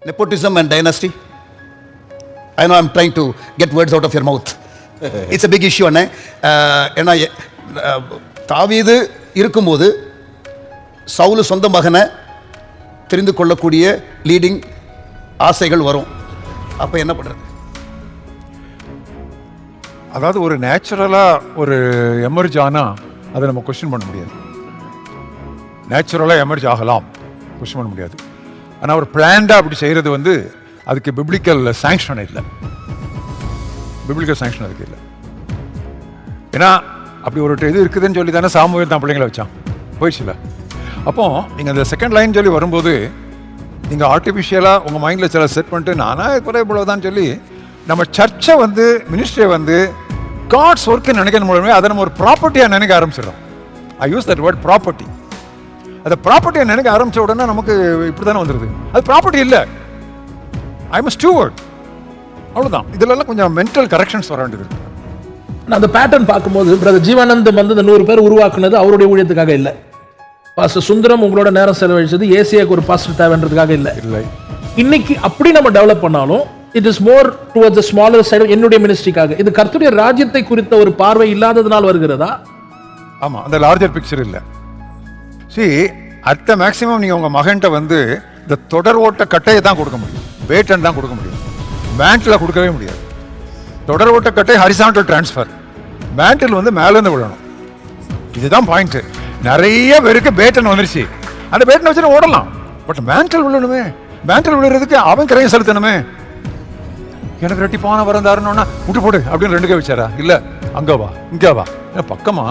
Nepotism and dynasty. I know I'm trying to get words out of your mouth. It's a big issue. ஏன்னா தாவீது இருக்கும்போது சவுல் சொந்த மகனை தெரிந்து கொள்ளக்கூடிய லீடிங் ஆசைகள் வரும். அப்போ என்ன பண்ணுறது? அதாவது ஒரு நேச்சுரலாக ஒரு எமர்ஜ் ஆனால் அதை நம்ம கொஸ்டின் பண்ண முடியாது. நேச்சுரலாக எமர்ஜ் ஆகலாம், கொஸ்டின் பண்ண முடியாது. ஆனால் ஒரு பிளான்டாக அப்படி செய்கிறது வந்து அதுக்கு பிப்ளிக்கல் சாங்ஷன் இல்லை. பிப்ளிக்கல் சாங்ஷன் அதுக்கு இல்லை. ஏன்னா அப்படி ஒரு இது இருக்குதுன்னு சொல்லி தானே சாமுவேல் தான் பிள்ளைங்களை வச்சான், போயிடுச்சுல. அப்போ நீங்கள் அந்த செகண்ட் லைன் சொல்லி வரும்போது நீங்கள் ஆர்டிஃபிஷியலாக உங்கள் மைண்டில் சில செட் பண்ணிட்டு நானாக குறை இவ்வளோதான் சொல்லி நம்ம சர்ச்சை வந்து மினிஸ்ட்ரியை வந்து காட்ஸ் ஒர்க்கு நினைக்கிற மூலமே அதை நம்ம ஒரு ப்ராப்பர்ட்டியாக நினைக்க ஆரம்பிச்சிடறோம். ஐ யூஸ் தட் வேர்ட் ப்ராப்பர்ட்டி. அதை ப்ராப்பர்ட்டியை நினைக்க ஆரம்பித்த உடனே நமக்கு இப்படி தானே வந்துடுது. அது ப்ராப்பர்ட்டி இல்லை, ஐ எம் ஸ்டூவர்ட், அவ்வளோதான். இதிலெல்லாம் கொஞ்சம் மென்டல் கரெக்ஷன்ஸ் வர வேண்டியது இருக்கு. அந்த பேட்டர்ன் பார்க்கும்போது பிரதர் ஜீவானந்த் வந்து இந்த 100 பேர் உருவாக்குனது அவருடைய ஊழியத்துக்காக இல்லை. பாஸ்டர் சுந்தரம் உங்களோட நேரம் செலவழிச்சது ஏசியாக்கு ஒரு பாஸ்டர் தேவைன்றதுக்காக இல்லை. இன்னைக்கு அப்படி நம்ம டெவலப் பண்ணாலும் it is more towards the smaller side, என்னுடைய மினிஸ்ட்ரிக்காக. இது கர்த்தருடைய ராஜ்யத்தை குறித்த ஒரு பார்வை இல்லாததனால் வருகிறதா? ஆமாம், அந்த லார்ஜர் பிக்சர் இல்லை. அட் மேக்ஸிமம் நீங்கள் உங்கள் மகன்கிட்ட வந்து இந்த தொடர் ஓட்ட கட்டையை தான் கொடுக்க முடியும், பேட்டன் தான் கொடுக்க முடியும், மேண்டில் கொடுக்கவே முடியாது. தொடர் ஓட்ட கட்டை ஹரிசாண்டல் டிரான்ஸ்ஃபர், மேண்டில் வந்து மேலேருந்து விழணும். இதுதான் பாயிண்ட்டு. நிறைய பேருக்கு பேட்டன் வந்துருச்சு, அந்த பேட்டன் வச்சுட்டு ஓடலாம். பட் மேண்டில் விழணுமே, மேண்டில் விழுறதுக்கு அவன் கிரையை செலுத்தணுமே. எனக்கு ரெட்டிப்பான வரம் தாருன்னா விட்டு போடு அப்படின்னு 2 கை வச்சாரா? இல்லை, அங்கே வா இங்கே வா. பக்கமா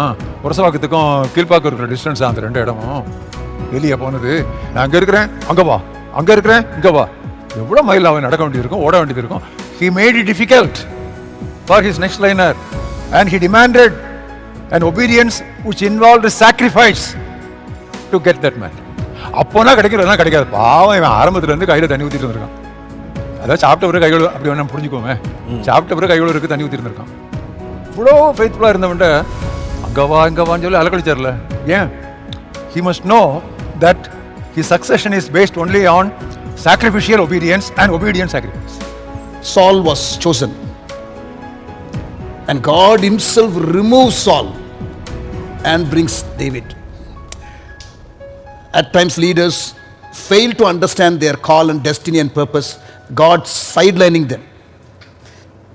புரசவாக்கத்துக்கும் கீழ்பாக்கம் இருக்கிற டிஸ்டன்ஸ் அந்த 2 இடமும். வெளியே போனது நான் அங்கே இருக்கிறேன் அங்கே வா, அங்கே இருக்கிறேன் இங்கே வா. எவ்வளோ மைல் அவன் நடக்க வேண்டியது இருக்கும், ஓட வேண்டியது இருக்கும். He made it difficult for his next liner and he demanded an obedience which involved a sacrifice to get that man. அப்போனா கிடைக்கிறதெல்லாம் கிடைக்காது. பாவம், இவன் ஆரம்பத்துலேருந்து கையில் தண்ணி ஊற்றிட்டு இருந்திருக்கான். அதாவது சாப்பிட்ட பிறகு கைகள் அப்படி வேணா புரிஞ்சுக்கோமே, சாப்பிட்ட பிறகு கைகள் இருக்கு தண்ணி ஊற்றி இருந்திருக்கான். இவ்வளோ ஃபெய்த்ஃபுல்லாக இருந்தவன்ட்ட அங்கவா இங்கவான்னு சொல்லி அலக்கழிச்சார்ல. ஏன்? He must know that his succession is based only on sacrificial obedience and obedient sacrifice. Saul was chosen and God himself removes Saul and brings David. At times leaders fail to understand their call and destiny and purpose. God sidelining them.